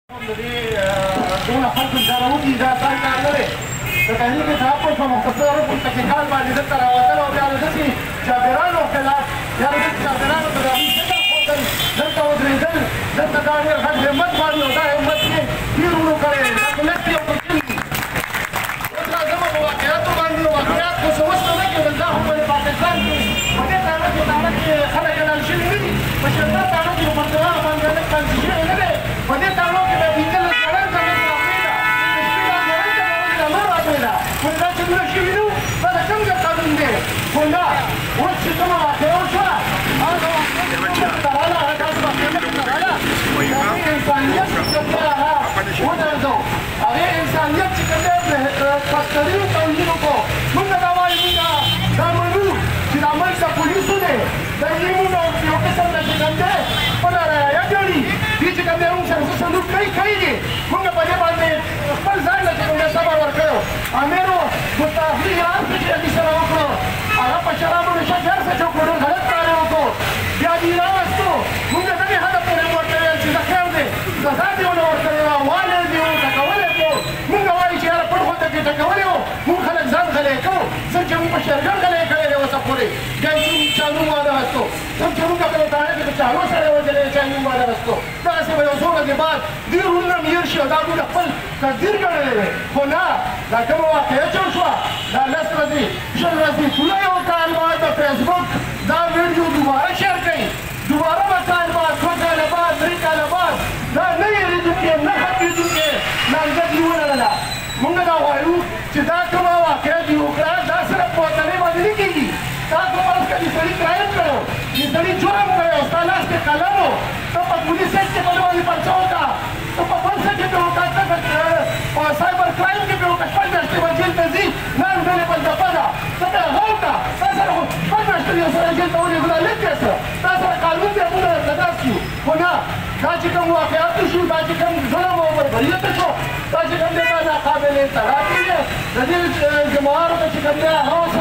دونه خلکو اشاره وکړي دا سر کار نه دی د تحریک تحفظ په مختصرو تکنیکال باندې دلته راوتل او بیا د داسې چاپېرانو خلاف یا د داسې چاپېرانو ته د هغوی فکر ښودل دلته ودرېدل دلته دا ډېر غټ همت باندې او دا همت یې ډېر ورو کړی دی دا په لږ کې یو ممکن دي اوس راځم په واقعیاتو باندې واقعیات خو څه وس نه کېدل دا خو په پاکستان کې په دې تاڼه کې خلک اعلان شوي نه دي په شرطه تاڼه کې مرتبه باندې هلک پانسي شوی نه دی په دې تاڼو کې به لیکل دا څنګه شوي نو دا د څنګه قانون دی خو نه اوس چې کومه واقعه وشوه هغه واقعه راغله هغه داسې واقعه راغله هغې انسانیت چې کوم دی هغه ودرځو هغې انسانیت چې کوم دی بدترینو توهین وکړو موږ دا وایو موږ دا منو چې دا ملک د پولیسو دی دا یې موږ یو قسم د چې کوم دی خپله رایه ګڼي دې چې کوم دی موږ سره څه سلوک کوي دي موږ په دې باندې خپل ځان له چې کوم دی صبر ورکړو امیرو مستعفي ایران څه چې دې سره وکړو هغه په شرابو نشه ډېر څه چې وکړو غلط کار یې وکړو بیا دې راوستو موږ دغې حده پورې ورته ویل چې د خیر دی سزا دې ونه ورکړې وه والی دې و ټکولی کړو موږ وایو چې یاره پټ خو ته دې ټکولی وو موږ خلک ځان غلی کوو څنګه چې موږ په شرګن غلی کړی دی اوسه پورې بیا یې موږ چالو واده وستو څنګه چې موږ په تاڼه کې په چالو سره وجلی چا یې موږ واده وستو دغسې به یو څو ورځې بعد دې روڼه میر شي او دا موږ خپل تقدیر ګڼلی دی خو نه دا کومه واقعه چې وشوه دا 10 ورځې 20 ورځې پوره یو کال بعد د فیسبوک دا ویډیو دوباره شیر کوي دوباره به کال بعد 2 کاله بعد 3 کاله بعد دا نه هېرېدونکې نه ختمېدونکې نامزد یې ولرله موږ دا وایو چې دا کومه واقعه دې وکړه دا صرف په وطنۍ باندې نه کېږي تا په فرض کړه چې سړي کرایم کړی چې سړي جرم کړی او ستا لاس کې قلم و ته په پولیس ایکټ کې په ده باندې پرچه وکړه ته په بل څه کې پرې وکړه په سایبر کرایم کې پرې وکړه 6 میاشتې به جیل ته ځي نن بلې بل دفعه ده ته به هغه وکړه تا سره خو 6 میاشتې یو سړی جیل ته ولېږو دا لږ دی څه تا سره قانون دی موږ درته داس کړو خو نه دا چې کوم واقعات شو دا چې کوم ظلم او بربریت شو دا چې کوم دی دا ناقابل انتراکي دی د دې جماعتو ته چې کوم دی هغه اوس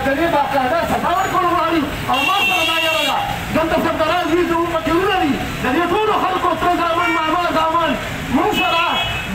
د دې باقاعده سزا ورکول غواړي او ما سره دا یاره ده دلته سرداران دي زموږ فکرونه دي د دې ټولو خلکو سره زامن ماما زامن موږ سره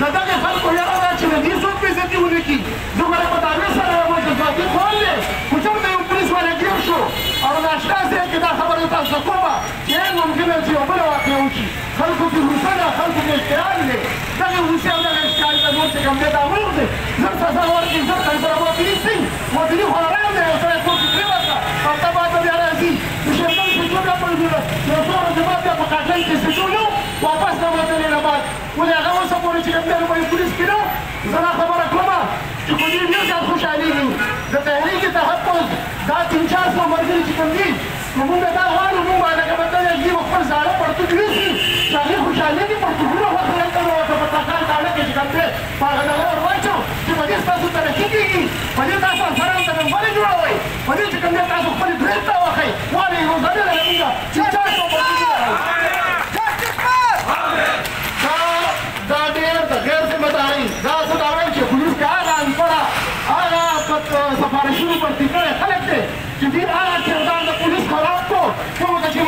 د دغې خلکو یاره ده چې د دې څوک بېعزتي ونه کړي زه ګوره په دعوې سره یم جذباتي خوند دی خو چېرته یو پولیس والا ګیر شو او ناشنا ځای کې دا خبره تاسو ته کومه چې ممکنه چې یو بله واقعه وشي خلکو کې غوسه ده خلکو کې اشتعال دی دغې غوسې او دغه اشتعال ته نور چې کوم دی دا امر دی زر سزا ورکړي زر سره وطني سي وطني خو حرام دی یو سړی کور کې پرېوته او ته بعد بیا راځي د شیطان سجو بیا په یو څو ورځې بعد بیا په کاټن کې سجو نه واپس د وطنې نه بعد ولې هغه اوسه پورې چې کوم دی نو به یې پولیس کې نه زه دا خبره کومه چې خو دې ډېر زیات خوشحالېږي د تحریک تحفظ دا 300-400 ملګري چې کوم دي نو موږ دا غواړو موږ لکه بدل یې خپل زاړه پرتوګ نیسي چې هغې خوشحالېږي پرتوګونه ورته کوو ورته په تکان تاڼه کې چې کوم دی په هغه ډله ور واچو چې په دې ستاسو ترقي کېږي په دې تاسو افسران ته نمبرې جوړوئ په دې چې کوم دی تاسو خپلې برید ته وښئ ولې روزانه لره موږ 400 دا ډېر د غیر ذمه دارۍ دا زه دا وایم چې پولیس کې هغه انپړه هغه سفارشونو پرتې کړی خلک دی چې دوی هغه کردار د پولیس خراب کړو کومه ته چې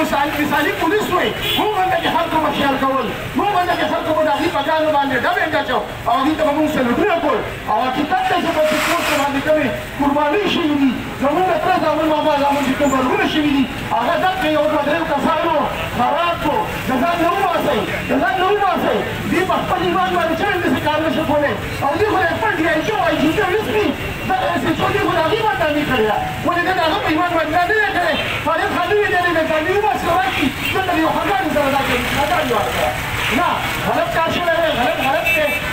مثالي پولیس وئ موږ باندې کې خلکو مخیال کول موږ باندې کې خلکو به د هغوی په ګانو باندې ډبې اچو او هغوی ته به موږ سلوټونه کول او حقیقت دی چې په پوسټ باندې کومې قربانۍ شوي دي زموږ د تره زامن ماما زامن چې کوم مرګونه شوي دي هغه دقې یو دوه درېو کسانو خراب کړو د ځان نه وباسئ د ځان نه وباسئ دوی په خپل ایمان باندې چا همداسې کار نه شي کولی او دوی خو د خپل ډي آی جي او آی جي پي رسمي دغه اس ایچ او دوی خو د هغوی باندې کړې ده ولې ده د هغه په ایمان باندې دا نه دی کړی فارغ خاني وي دی د ځاني وباسي راشي دلته د یو خندانې سره دا کوي خندانې ورکړه نه غلط کار شوی دی غلط دی